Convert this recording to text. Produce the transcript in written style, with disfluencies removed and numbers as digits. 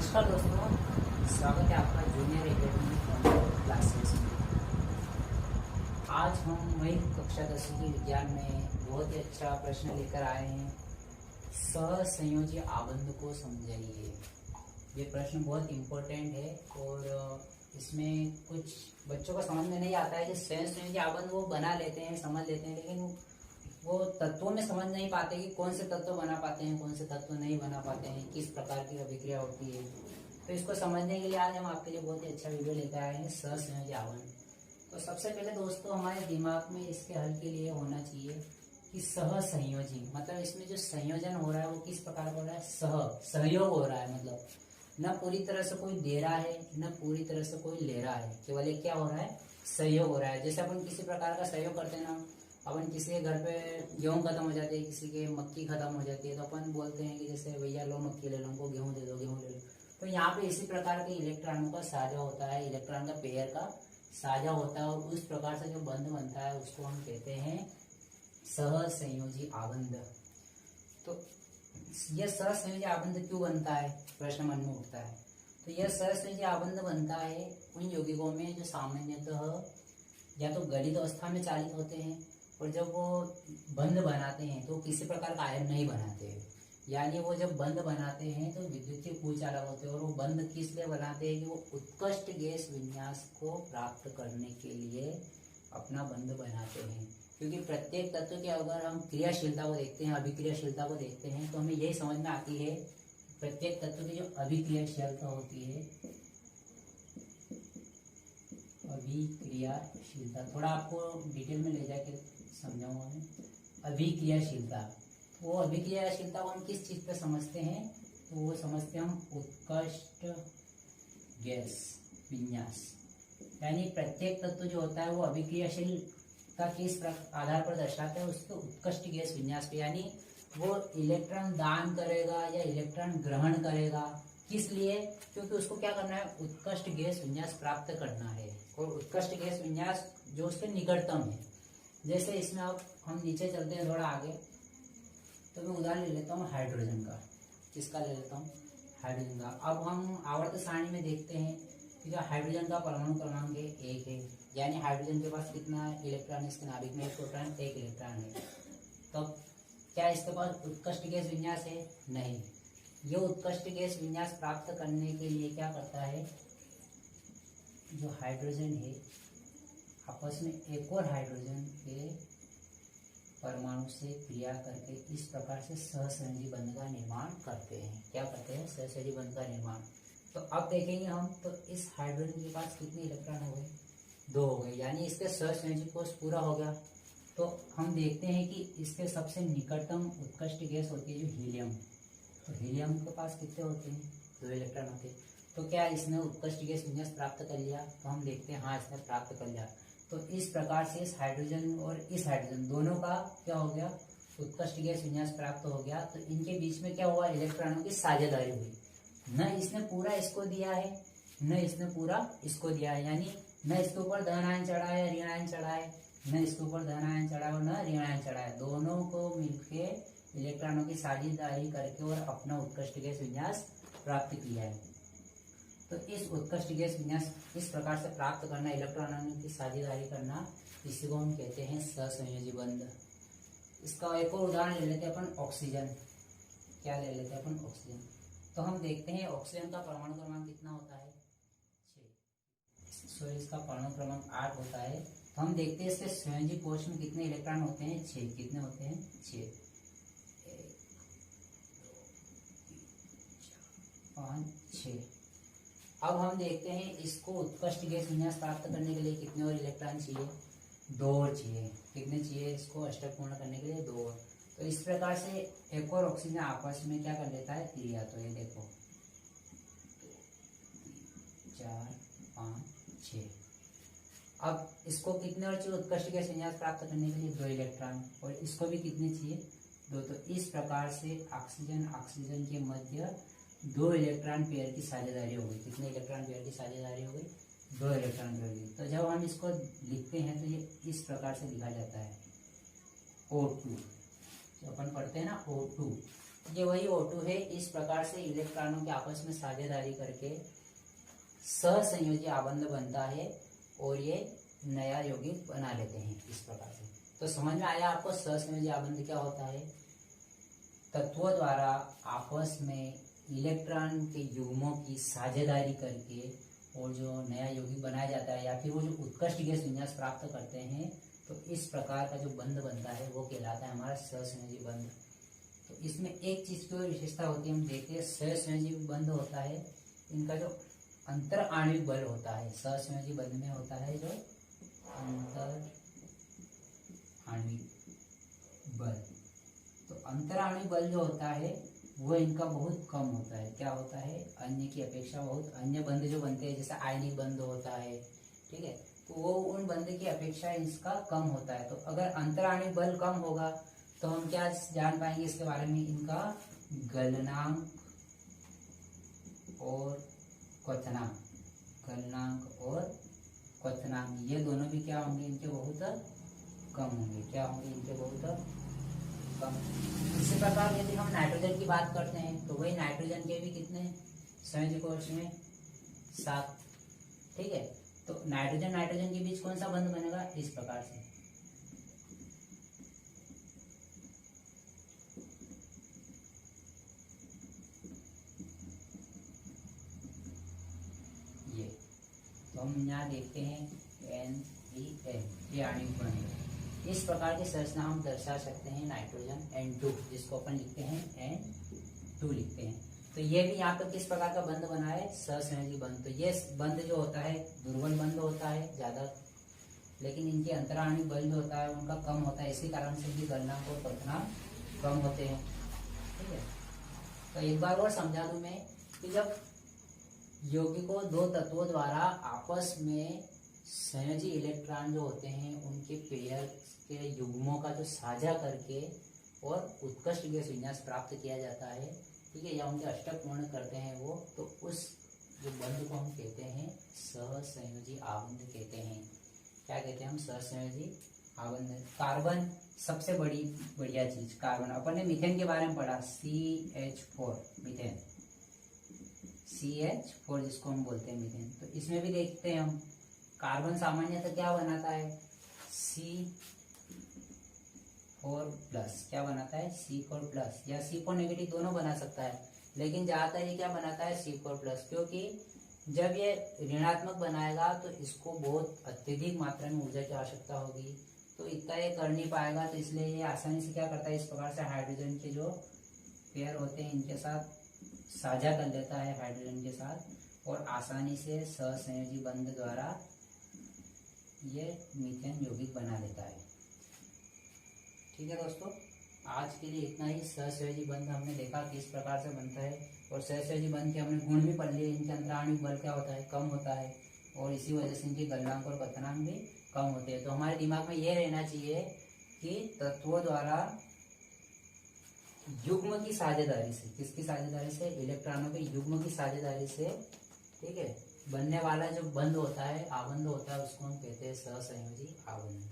नमस्कार दोस्तों, स्वागत है आपका जूनियर एकेडमी क्लासेस में। आज हम वही कक्षा 10वीं की विज्ञान में बहुत ही अच्छा प्रश्न लेकर आए हैं। सहसंयोजी आबंध को समझाइए। ये प्रश्न बहुत इम्पोर्टेंट है और इसमें कुछ बच्चों को समझ में नहीं आता है कि सहसंयोजी आबंध वो बना लेते हैं, समझ लेते हैं, लेकिन वो तत्वों में समझ नहीं पाते कि कौन से तत्व बना पाते हैं, कौन से तत्व नहीं बना पाते हैं, किस प्रकार की अभिक्रिया होती है। तो इसको समझने के लिए आज हम आपके लिए बहुत ही अच्छा वीडियो लेकर आए हैं, सहसंयोजी आबंध। तो सबसे पहले दोस्तों हमारे दिमाग में इसके हल के लिए होना चाहिए कि सहसंयोजी मतलब इसमें जो संयोजन हो रहा है वो किस प्रकार का हो रहा है, सहयोग हो रहा है। मतलब न पूरी तरह से कोई दे रहा है, न पूरी तरह से कोई ले रहा है, केवल एक क्या हो रहा है, सहयोग हो रहा है। जैसे अपन किसी प्रकार का सहयोग करते हैं ना, अपन किसी के घर पे गेहूं खत्म हो जाती है, किसी के मक्की खत्म हो जाती है, तो अपन बोलते हैं कि जैसे भैया लो मक्की ले लो, उनको गेहूं दे दो, गेहूं ले लो। तो यहाँ पे इसी प्रकार के इलेक्ट्रॉनों का साझा होता है, इलेक्ट्रॉन का पेयर का साझा होता है, और उस प्रकार से जो बंध बनता है उसको हम कहते हैं सहसंयोजी आबंध। तो यह सहसंयोजी आबंध क्यों बनता है, प्रश्न मन में उठता है। तो यह सहसंयोजी आबंध बनता है उन यौगिकों में जो सामान्यतः या तो गलित अवस्था में चालित होते हैं, और जब वो बंध बनाते हैं तो किसी प्रकार का आयन नहीं बनाते हैं। यानी वो जब बंध बनाते हैं तो विद्युतीय कुचालक होते हैं, और वो बंध किस लिए बनाते हैं कि वो उत्कृष्ट गैस विन्यास को प्राप्त करने के लिए अपना बंध बनाते हैं। क्योंकि प्रत्येक तत्व के अगर हम क्रियाशीलता को देखते हैं, अभिक्रियाशीलता को देखते हैं, तो हमें यही समझ में आती है प्रत्येक तत्व की जो अभिक्रियाशीलता होती है, अभिक्रियाशीलता, थोड़ा आपको डिटेल में ले जाके समझाऊंगा मैं। अभिक्रियाशीलता, वो अभिक्रियाशीलता को हम किस चीज पे समझते हैं, तो वो समझते हैं हम उत्कृष्ट गैस विन्यास। यानी प्रत्येक तत्व जो होता है वो अभिक्रियाशीलता किस आधार पर दर्शाता है, उसके उत्कृष्ट गैस विन्यास पे। यानी वो इलेक्ट्रॉन दान करेगा या इलेक्ट्रॉन ग्रहण करेगा, किस लिए, क्योंकि उसको क्या करना है, उत्कृष्ट गैस विन्यास प्राप्त करना है। और उत्कृष्ट गैस विन्यास जो उसके निकटतम है, जैसे इसमें अब हम नीचे चलते हैं थोड़ा आगे, तो मैं उदाहरण ले लेता हूँ हाइड्रोजन का। किसका ले लेता हूँ, हाइड्रोजन का। अब हम आवर्त सारणी में देखते हैं कि जो हाइड्रोजन का परमाणु क्रमांक है 1 है, यानी हाइड्रोजन के पास कितना इलेक्ट्रॉन है, इसके नाभिक में 1 प्रोटॉन 1 इलेक्ट्रॉन है। तो क्या इसके पास उत्कृष्ट गैस विन्यास है, नहीं। ये उत्कृष्ट गैस विन्यास प्राप्त करने के लिए क्या करता है, जो हाइड्रोजन है आपस में एक और हाइड्रोजन के परमाणु से क्रिया करके इस प्रकार से सहसंयोजी बंध का निर्माण करते हैं। क्या करते हैं, सहसंयोजी बंध का निर्माण। तो अब देखेंगे हम, तो इस हाइड्रोजन के पास कितने इलेक्ट्रॉन हो गए, 2 हो गए, यानी इसके सहसंयोजी कोष पूरा हो गया। तो हम देखते हैं कि इसके सबसे निकटतम उत्कृष्ट गैस होती है जो हीलियम। तो हीलियम के पास कितने होते हैं, 2 इलेक्ट्रॉन होते हैं। तो क्या इसने उत्कृष्ट गैस विन्यास प्राप्त कर लिया, तो हम देखते हैं हाँ इसने प्राप्त कर लिया। तो इस प्रकार से इस हाइड्रोजन और इस हाइड्रोजन दोनों का क्या हो गया, उत्कृष्ट गैस विन्यास प्राप्त हो गया। तो इनके बीच में क्या हुआ, इलेक्ट्रॉनों की साझेदारी हुई। न इसने पूरा इसको दिया है, न इसने पूरा इसको दिया है, यानी न इसके ऊपर धन आयन चढ़ा है, ऋण आयन चढ़ा है, न इसके ऊपर धन आयन चढ़ा है और न ऋण आयन चढ़ा है। दोनों को मिलके इलेक्ट्रॉनों की साझेदारी करके और अपना उत्कृष्ट गैस विन्यास प्राप्त किया है। तो इस उत्कृष्ट गैस विन्यास इस प्रकार से प्राप्त करना, इलेक्ट्रॉनों की साझेदारी करना, इसी को हम कहते हैं सहसंयोजी बंध। इसका एक और उदाहरण ले लेते हैं अपन, ऑक्सीजन। क्या ले लेते हैं अपन, ऑक्सीजन। तो हम देखते हैं ऑक्सीजन का परमाणु क्रमांक कितना होता है, 6। इसका परमाणु क्रमांक 8 होता है। तो हम देखते हैं इसके संयोजी कोष में कितने इलेक्ट्रॉन होते हैं, 6। कितने होते हैं, 6। 1 2 3 4 5 6। अब हम देखते हैं इसको उत्कृष्ट गैस विन्यास प्राप्त करने के लिए कितने और इलेक्ट्रॉन चाहिए, 2 और चाहिए। कितने चाहिए इसको अष्टक पूर्ण करने के लिए, 2 और। तो इस प्रकार से एक और ऑक्सीजन आपस में क्या कर लेता है, क्रिया। तो ये देखो 2 3 4 5 6। अब इसको कितने और चाहिए उत्कृष्ट गैस विन्यास प्राप्त करने के लिए, 2 इलेक्ट्रॉन, और इसको भी कितने चाहिए, 2। तो इस प्रकार से ऑक्सीजन ऑक्सीजन के मध्य 2 इलेक्ट्रॉन पेयर की साझेदारी हो गई। कितने इलेक्ट्रॉन पेयर की साझेदारी हो गई, 2 इलेक्ट्रॉन पेयर की। तो जब हम इसको लिखते हैं तो ये इस प्रकार से लिखा जाता है O2। जो अपन पढ़ते हैं ना O2, ये वही O2 है। इस प्रकार से इलेक्ट्रॉनों के आपस में साझेदारी करके सहसंयोजी आबंध बनता है और ये नया यौगिक बना लेते हैं इस प्रकार से। तो समझ में आया आपको सहसंयोजी आबंध क्या होता है? तत्वों द्वारा आपस में इलेक्ट्रॉन के युग्मों की साझेदारी करके और जो नया यौगिक बनाया जाता है या फिर वो जो उत्कृष्ट गैस विन्यास प्राप्त करते हैं, तो इस प्रकार का जो बंध बनता है वो कहलाता है हमारा सहसंयोजी बंध। तो इसमें एक चीज की और विशेषता होती है, हम देखते हैं सहसंयोजी बंध होता है, इनका जो अंतर आणविक बल होता है, सहसंयोजी बंध में होता है जो अंतर आणविक बल। तो अंतर आणविक बल जो होता है वो इनका बहुत कम होता है। क्या होता है? अन्य की अपेक्षा बहुत, अन्य बंध जो बनते हैं जैसे आयनिक बंध होता है, ठीक है, तो वो उन बंध की अपेक्षा इसका कम होता है। तो अगर अंतर आणविक बल कम होगा तो हम क्या जान पाएंगे इसके बारे में? इनका गलनांक और क्वथनांक, गलनांक और क्वथनांक ये दोनों भी क्या होंगे? इनके बहुत कम होंगे। क्या होंगे? इनके बहुत कम। इसी प्रकार यदि हम नाइट्रोजन की बात करते हैं तो वही नाइट्रोजन के भी कितने संयोजी कोश में 7, ठीक है। तो नाइट्रोजन नाइट्रोजन के बीच कौन सा बंध बनेगा? इस प्रकार से। ये तो हम यहाँ देखते हैं NEN, ये आणविक बंध। इस प्रकार की संरचना हम दर्शा सकते हैं नाइट्रोजन N2, जिसको अपन लिखते हैं N2 लिखते हैं। तो ये भी यहाँ पर किस प्रकार का बंध बना है? सहसंयोजी बंध। तो ये बंध जो होता है दुर्बल बंध होता है ज्यादा, लेकिन इनके अंतर आणविक बल जो होता है उनका कम होता है, इसी कारण से इनकी गलनांक और क्वथनांक कम होते हैं, ठीक है। तो एक बार और समझा दूं मैं कि जब यौगिकों दो तत्वों द्वारा आपस में संयोजी इलेक्ट्रॉन जो होते हैं उनके पेयर के युग्मों का जो साझा करके और उत्कृष्ट गैस विन्यास प्राप्त किया जाता है, ठीक है, या उनके अष्टक पूर्ण करते हैं वो, तो उस जो बंध को हम कहते हैं सहसंयोजी आबंध कहते हैं। क्या कहते हैं हम? सहसंयोजी आबंध। कार्बन सबसे बढ़िया चीज, कार्बन। अपन ने मीथेन के बारे में पढ़ा, CH4 मीथेन, CH4 जिसको हम बोलते हैं मीथेन। तो इसमें भी देखते हैं हम कार्बन सामान्यतः क्या बनाता है? C4+। क्या बनाता है? C4+ या C4 नेगेटिव दोनों बना सकता है, लेकिन ज्यादातर ये क्या बनाता है? C4+, क्योंकि जब ये ऋणात्मक बनाएगा तो इसको बहुत अत्यधिक मात्रा में ऊर्जा की आवश्यकता होगी, तो इतना ये कर नहीं पाएगा। तो इसलिए ये आसानी से क्या करता है? इस प्रकार से हाइड्रोजन के जो पेयर होते हैं इनके साथ साझा कर लेता है हाइड्रोजन के साथ, और आसानी से सहसंयोजी बंध द्वारा ये मीथेन यौगिक बना लेता है। ठीक है दोस्तों, आज के लिए इतना ही। सहसंयोजी बंध हमने देखा किस प्रकार से बनता है, और सहसंयोजी बंध के हमने गुण भी पढ़ लिए। इनके अंतर आणविक बल क्या होता है? कम होता है, और इसी वजह से इनके गलनांक और क्वथनांक भी कम होते हैं। तो हमारे दिमाग में ये रहना चाहिए कि तत्वों द्वारा युग्म की साझेदारी से, किसकी साझेदारी से? इलेक्ट्रॉनों के युग्म की साझेदारी से, ठीक है, बनने वाला जो बंध होता है, आबंध होता है, उसको हम कहते हैं सहसंयोजी आबंध।